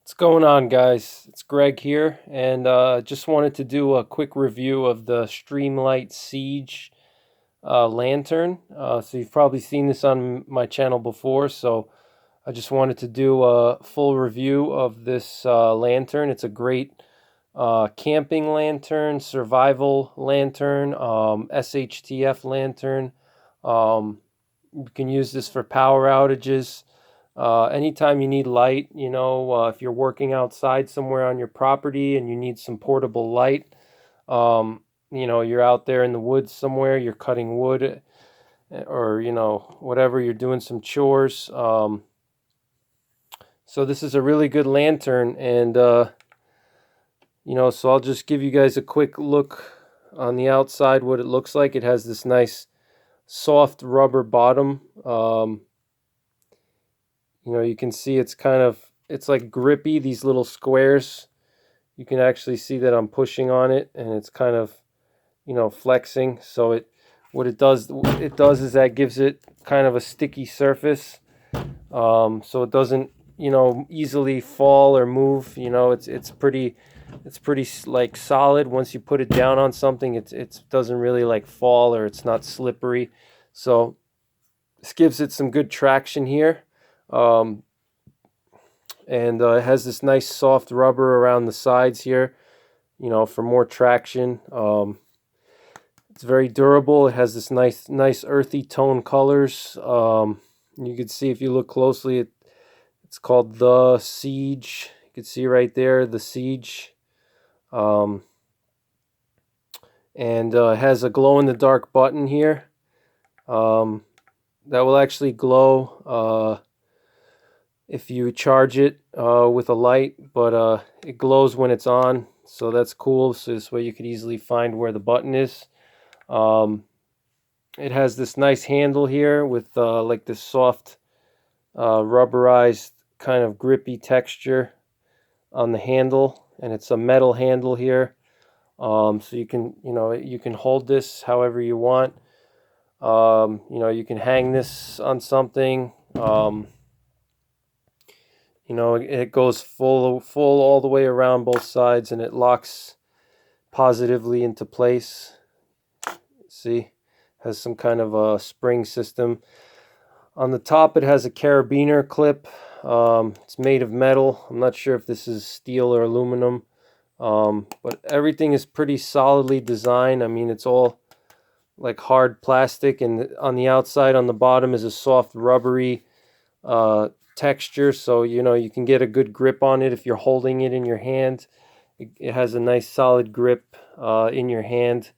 What's going on, guys? It's Greg here, and just wanted to do a quick review of the Streamlight Siege lantern. So you've probably seen this on my channel before, so I just wanted to do a full review of this lantern. It's a great camping lantern, survival lantern, SHTF lantern. You can use this for power outages. Anytime you need light, if you're working outside somewhere on your property and you need some portable light, you're out there in the woods somewhere, you're cutting wood or, whatever, you're doing some chores. So this is a really good lantern, and, so I'll just give you guys a quick look on the outside, what it looks like. It has this nice soft rubber bottom. You can see it's like grippy, these little squares. You can actually see that I'm pushing on it and it's kind of, flexing. So what it does is that gives it kind of a sticky surface. So it doesn't, easily fall or move. It's pretty like solid. Once you put it down on something, it doesn't really like fall, or it's not slippery. So this gives it some good traction here. And it has this nice soft rubber around the sides here, for more traction. It's very durable. It has this nice earthy tone colors. You can see, if you look closely, it's called the Siege. You can see right there, the Siege. And it has a glow-in-the-dark button here. That will actually glow if you charge it with a light, but it glows when it's on, so that's cool. So this way you could easily find where the button is. It has this nice handle here with like this soft rubberized kind of grippy texture on the handle, and it's a metal handle here. So you can hold this however you want. You can hang this on something. It goes full all the way around both sides, and it locks positively into place. See, has some kind of a spring system. On the top, it has a carabiner clip. It's made of metal. I'm not sure if this is steel or aluminum, but everything is pretty solidly designed. I mean, it's all like hard plastic, and on the outside, on the bottom, is a soft rubbery texture, so you can get a good grip on it if you're holding it in your hand. It has a nice solid grip in your hand.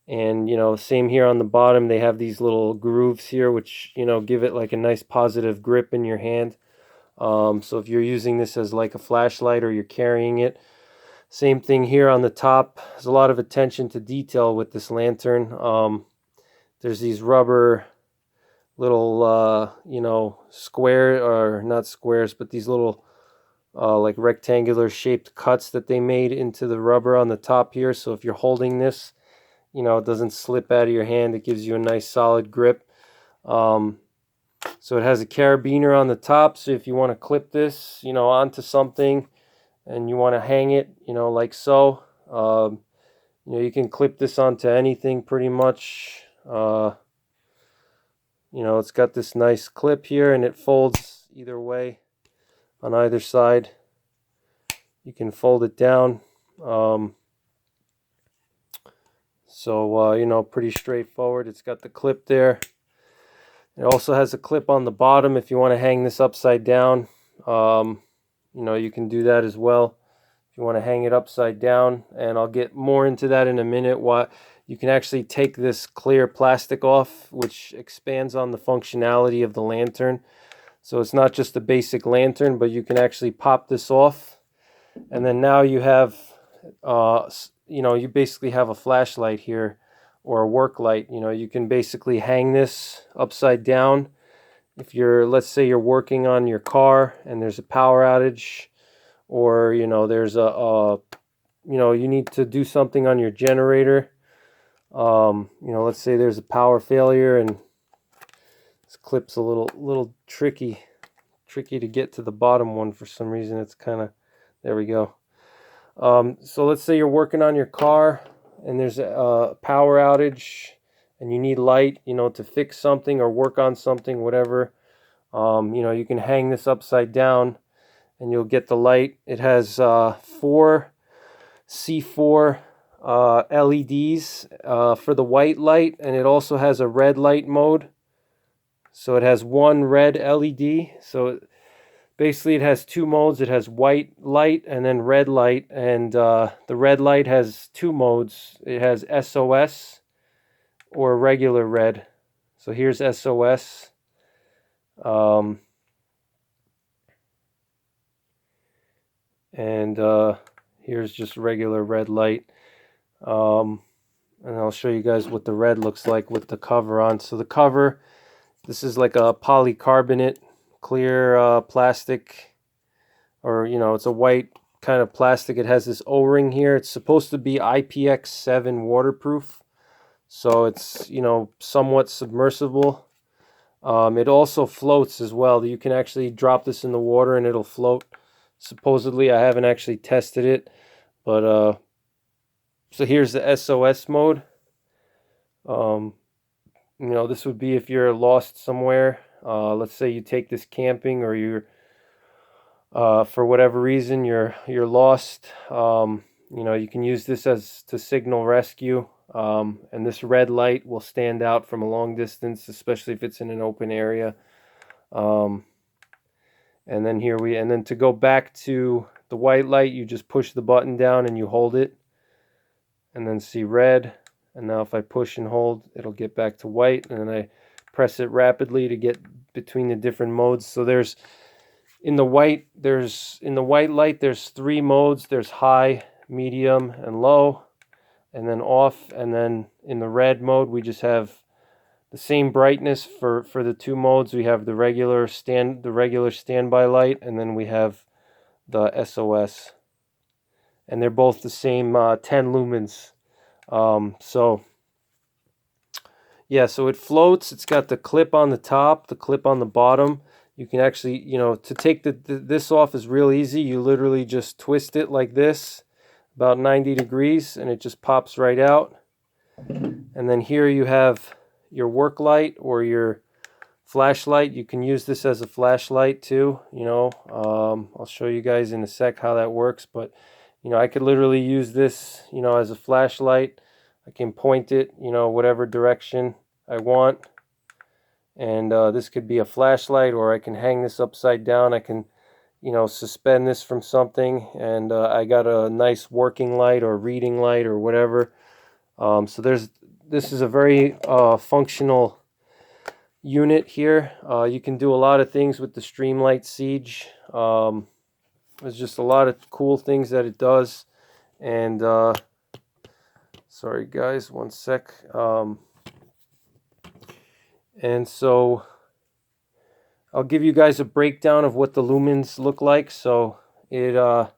And same here on the bottom, they have these little grooves here which give it like a nice positive grip in your hand. So if you're using this as like a flashlight, or you're carrying it, same thing here on the top. There's a lot of attention to detail with this lantern. There's these rubber little square, or not squares, but these little like rectangular shaped cuts that they made into the rubber on the top here. So if you're holding this, it doesn't slip out of your hand. It gives you a nice solid grip. So it has a carabiner on the top, so if you want to clip this onto something and you want to hang it like so, you can clip this onto anything pretty much. It's got this nice clip here, and it folds either way on either side. You can fold it down. Pretty straightforward. It's got the clip there. It also has a clip on the bottom if you want to hang this upside down. You can do that as well if you want to hang it upside down, and I'll get more into that in a minute. You can actually take this clear plastic off, which expands on the functionality of the lantern. So it's not just a basic lantern, but you can actually pop this off, and then now you have you basically have a flashlight here, or a work light. You can basically hang this upside down if let's say you're working on your car and there's a power outage, or there's you need to do something on your generator. Let's say there's a power failure, and this clip's a little tricky to get to the bottom one for some reason. It's kind of There we go. So let's say you're working on your car and there's a power outage and you need light, to fix something or work on something, whatever. You can hang this upside down and you'll get the light. It has 4 C4 LEDs for the white light, and it also has a red light mode. So it has one red LED. So basically it has 2 modes. It has white light and then red light, and the red light has 2 modes. It has SOS or regular red. So here's SOS. And here's just regular red light. And I'll show you guys what the red looks like with the cover on. So the cover, this is like a polycarbonate clear plastic, or it's a white kind of plastic. It has this O-ring here. It's supposed to be IPX7 waterproof, so it's somewhat submersible. It also floats as well. You can actually drop this in the water and it'll float. Supposedly, I haven't actually tested it, but so here's the SOS mode. This would be if you're lost somewhere. Let's say you take this camping, or you're for whatever reason you're lost. You can use this to signal rescue. And this red light will stand out from a long distance, especially if it's in an open area. And then to go back to the white light, you just push the button down and you hold it, and then see red. And now if I push and hold, it'll get back to white, and then I press it rapidly to get between the different modes. So in the white light there's 3 modes. There's high, medium, and low, and then off. And then in the red mode, we just have the same brightness for the 2 modes. We have the regular standby light, and then we have the SOS, and they're both the same 10 lumens. So it floats. It's got the clip on the top, the clip on the bottom. You can actually, to take this off is real easy. You literally just twist it like this, about 90 degrees, and it just pops right out. And then here you have your work light or your flashlight. You can use this as a flashlight too. I'll show you guys in a sec how that works, but I could literally use this, as a flashlight. I can point it, whatever direction I want. And this could be a flashlight, or I can hang this upside down. I can, suspend this from something, and I got a nice working light or reading light or whatever. So this is a very functional unit here. You can do a lot of things with the Streamlight Siege. There's just a lot of cool things that it does. And sorry guys, one sec. And so I'll give you guys a breakdown of what the lumens look like. So let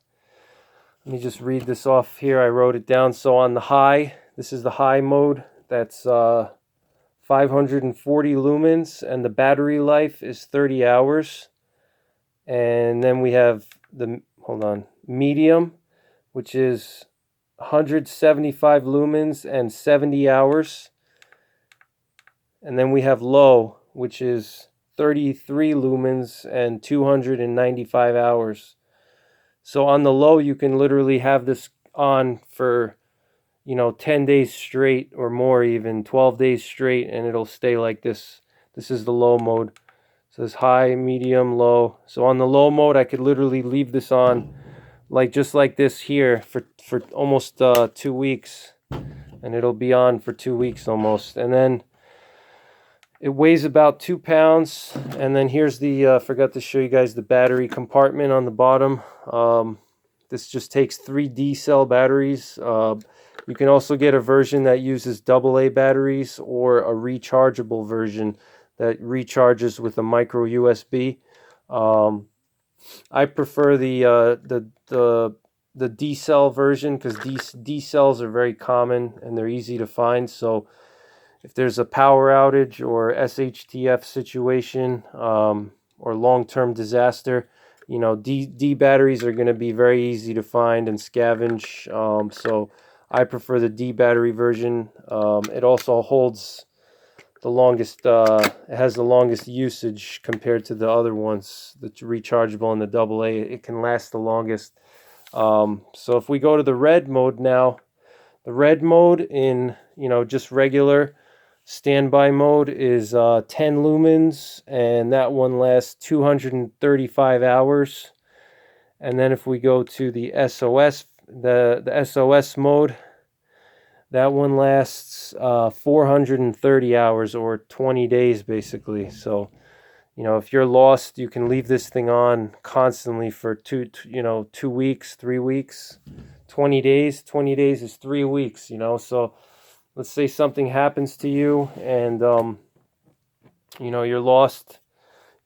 me just read this off here. I wrote it down. So on the high, this is the high mode. That's 540 lumens, and the battery life is 30 hours. And then we have the medium, which is 175 lumens and 70 hours. And then we have low, which is 33 lumens and 295 hours. So on the low, you can literally have this on for 10 days straight, or more, even 12 days straight, and it'll stay like this. This is the low mode. It says high, medium, low. So on the low mode, I could literally leave this on just like this here for almost 2 weeks, and it'll be on for 2 weeks almost. And then it weighs about 2 pounds. And then here's the forgot to show you guys the battery compartment on the bottom. This just takes 3 D-cell batteries. You can also get a version that uses AA batteries, or a rechargeable version that recharges with a micro USB. I prefer the D-cell version, because D-cells are very common and they're easy to find. So if there's a power outage or SHTF situation, or long-term disaster, you know, D batteries are going to be very easy to find and scavenge. So I prefer the D battery version. It also holds the longest, it has the longest usage compared to the other ones, the rechargeable and the AA. It can last the longest. So if we go to the red mode now, the red mode in, you know, just regular standby mode is 10 lumens, and that one lasts 235 hours. And then if we go to the SOS, the SOS mode, that one lasts 430 hours, or 20 days basically. So, you know, if you're lost, you can leave this thing on constantly for 2 weeks, 3 weeks, 20 days. 20 days is 3 weeks, you know. So let's say something happens to you and, you know, you're lost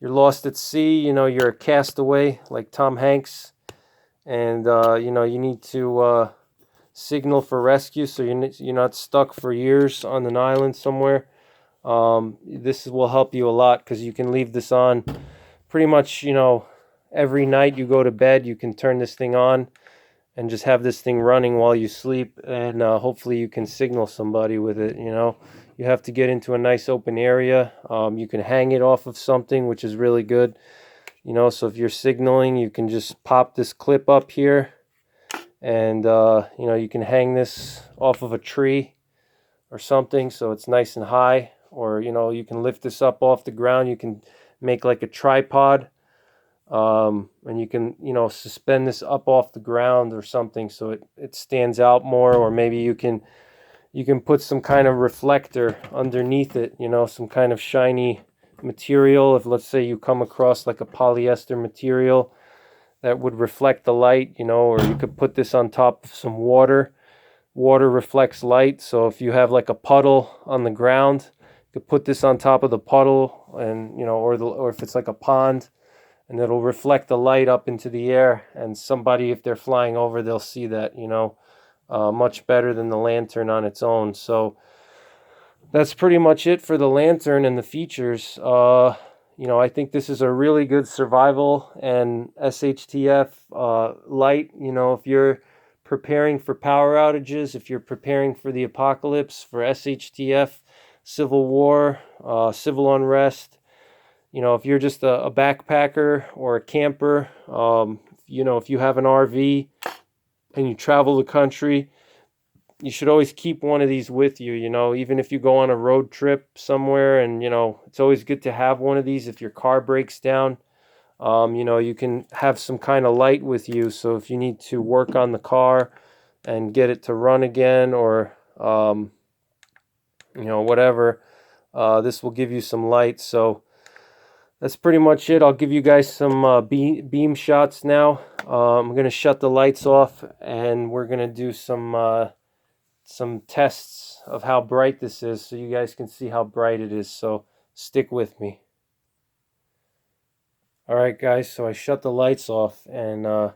at sea, you know, you're a castaway like Tom Hanks, and, you know, you need to signal for rescue so you're not stuck for years on an island somewhere. This will help you a lot because you can leave this on pretty much, you know, every night you go to bed. You can turn this thing on and just have this thing running while you sleep, and hopefully you can signal somebody with it. You know, you have to get into a nice open area. You can hang it off of something, which is really good. You know, so if you're signaling, you can just pop this clip up here, and you know, you can hang this off of a tree or something so it's nice and high. Or, you know, you can lift this up off the ground. You can make like a tripod, and you can, you know, suspend this up off the ground or something so it stands out more. Or maybe you can put some kind of reflector underneath it, you know, some kind of shiny material. If, let's say, you come across like a polyester material that would reflect the light, you know. Or you could put this on top of some water. Water reflects light, so if you have like a puddle on the ground, you could put this on top of the puddle, and, you know, or if it's like a pond, and it'll reflect the light up into the air, and somebody, if they're flying over, they'll see that, you know, much better than the lantern on its own. So that's pretty much it for the lantern and the features. You know, I think this is a really good survival and SHTF light. You know, if you're preparing for power outages, if you're preparing for the apocalypse, for SHTF, civil war, civil unrest, you know, if you're just a backpacker or a camper, you know, if you have an RV and you travel the country, you should always keep one of these with you, you know, even if you go on a road trip somewhere. And, you know, it's always good to have one of these if your car breaks down. You know, you can have some kind of light with you, so if you need to work on the car and get it to run again, or, you know, whatever, this will give you some light. So that's pretty much it. I'll give you guys some beam shots now. I'm going to shut the lights off, and we're going to do some tests of how bright this is so you guys can see how bright it is. So stick with me. Alright guys, so I shut the lights off, and we're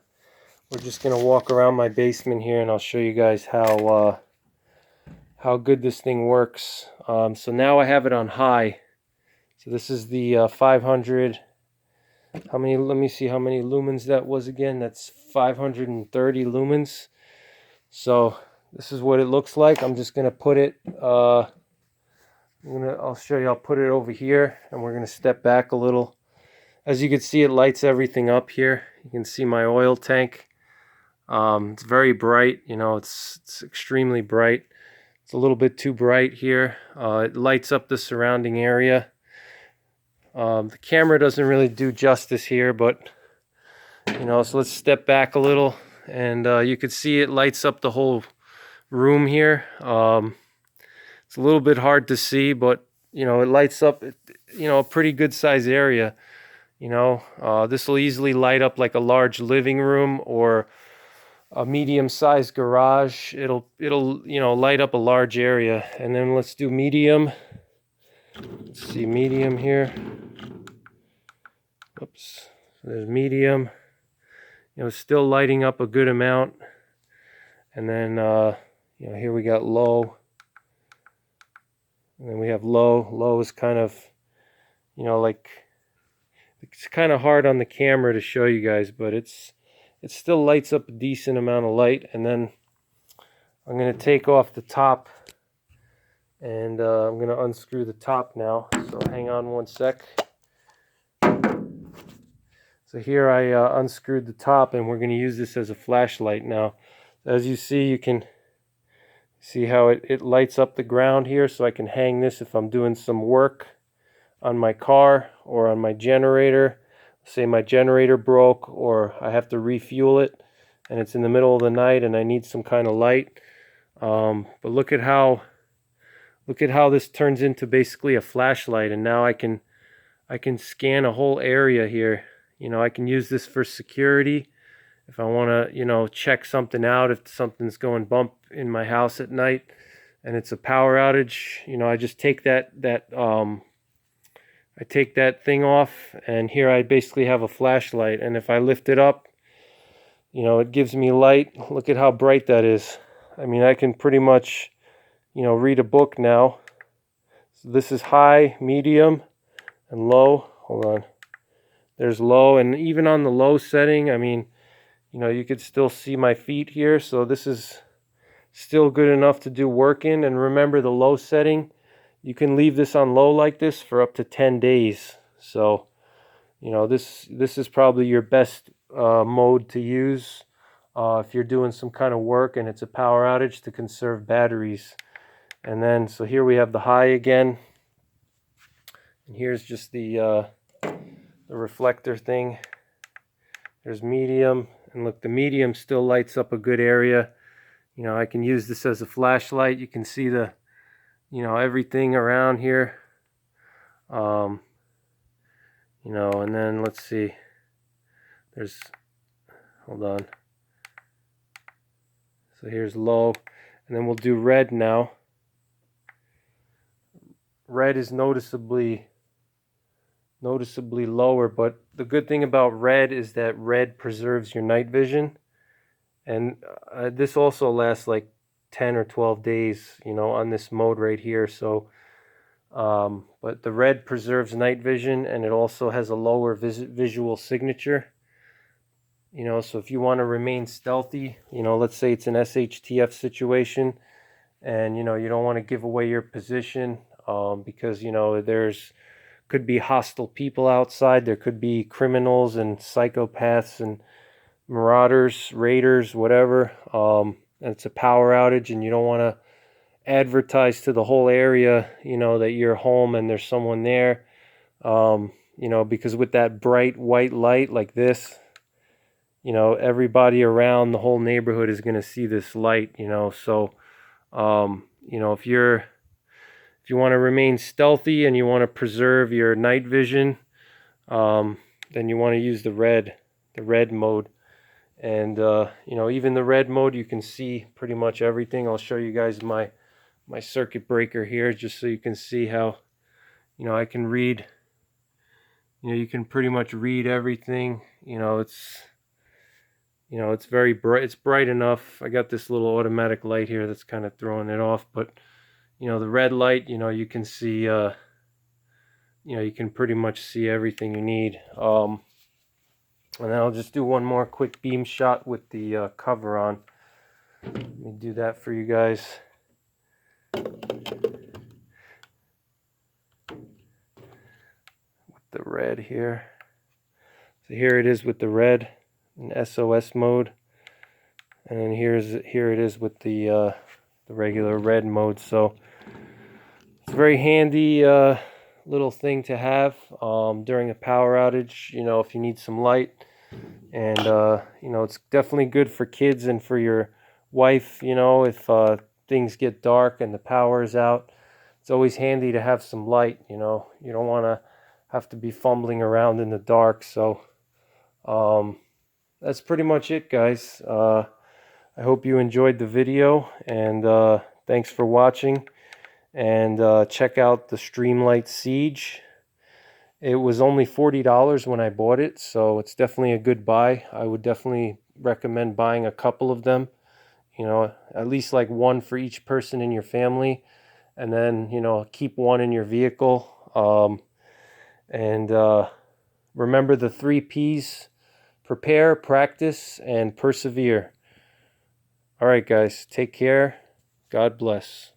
just going to walk around my basement here, and I'll show you guys how good this thing works. So now I have it on high. So this is the 500, let me see how many lumens that was again. That's 530 lumens. So this is what it looks like. I'm just going to put it, I'll show you, I'll put it over here, and we're going to step back a little. As you can see, it lights everything up here. You can see my oil tank. It's very bright, you know, it's extremely bright. It's a little bit too bright here. It lights up the surrounding area. The camera doesn't really do justice here, but, you know, so let's step back a little, and you can see it lights up the whole room here. It's a little bit hard to see, but, you know, it lights up, you know, a pretty good size area. You know, this will easily light up like a large living room or a medium-sized garage. It'll you know, light up a large area. And then let's do medium. Let's see, medium here. Oops, there's medium. You know, still lighting up a good amount. And then you know, here we got low. And then we have low. Low is kind of, you know, like It's kind of hard on the camera to show you guys, but it still lights up a decent amount of light. And then I'm going to take off the top, and I'm going to unscrew the top now. So hang on one sec. So here I unscrewed the top, and we're going to use this as a flashlight now. As you see, you can see how it lights up the ground here, so I can hang this if I'm doing some work on my car or on my generator. Say my generator broke, or I have to refuel it and it's in the middle of the night and I need some kind of light. But look at how this turns into basically a flashlight, and now I can scan a whole area here. You know, I can use this for security if I want to, you know, check something out, if something's going bump in my house at night and it's a power outage. You know, I just take that I take that thing off, and here I basically have a flashlight, and if I lift it up, you know, it gives me light. Look at how bright that is. I mean, I can pretty much, you know, read a book now. So this is high, medium, and low. Hold on. There's low, and even on the low setting, I mean, you know, you could still see my feet here, so this is still good enough to do work in. And remember, the low setting, you can leave this on low like this for up to 10 days. So, you know, this is probably your best mode to use if you're doing some kind of work and it's a power outage, to conserve batteries. And then, so here we have the high again. And here's just the reflector thing. There's medium. And look, the medium still lights up a good area. You know, I can use this as a flashlight. You can see the, you know, everything around here. You know, and then let's see. There's, hold on. So here's low, and then we'll do red now. Red is noticeably lower, but the good thing about red is that red preserves your night vision. And this also lasts like 10 or 12 days, you know, on this mode right here. So, but the red preserves night vision, and it also has a lower visual signature. You know, so if you want to remain stealthy, you know, let's say it's an SHTF situation, and, you know, you don't want to give away your position because, you know, could be hostile people outside. There could be criminals and psychopaths and marauders, raiders, whatever. And it's a power outage, and you don't want to advertise to the whole area, you know, that you're home and there's someone there. You know, because with that bright white light like this, you know, everybody around the whole neighborhood is going to see this light, you know. So, you know, if you want to remain stealthy and you want to preserve your night vision, then you want to use the red mode. And, you know, even the red mode, you can see pretty much everything. I'll show you guys my circuit breaker here, just so you can see how, you know, I can read, you know, you can pretty much read everything. You know, it's very bright. It's bright enough. I got this little automatic light here that's kind of throwing it off, but, you know, the red light, you know, you can see, you know, you can pretty much see everything you need. And then I'll just do one more quick beam shot with the cover on. Let me do that for you guys. With the red here. So here it is with the red in SOS mode, and then here it is with the regular red mode. So it's a very handy little thing to have during a power outage, you know, if you need some light. And you know, it's definitely good for kids and for your wife, you know, if things get dark and the power is out. It's always handy to have some light, you know. You don't want to have to be fumbling around in the dark. So that's pretty much it, guys. I hope you enjoyed the video, and thanks for watching. And check out the Streamlight Siege. It was only $40 when I bought it, so it's definitely a good buy. I would definitely recommend buying a couple of them. You know, at least like one for each person in your family, and then, you know, keep one in your vehicle. And remember the 3 P's: prepare, practice, and persevere. All right, guys, take care. God bless.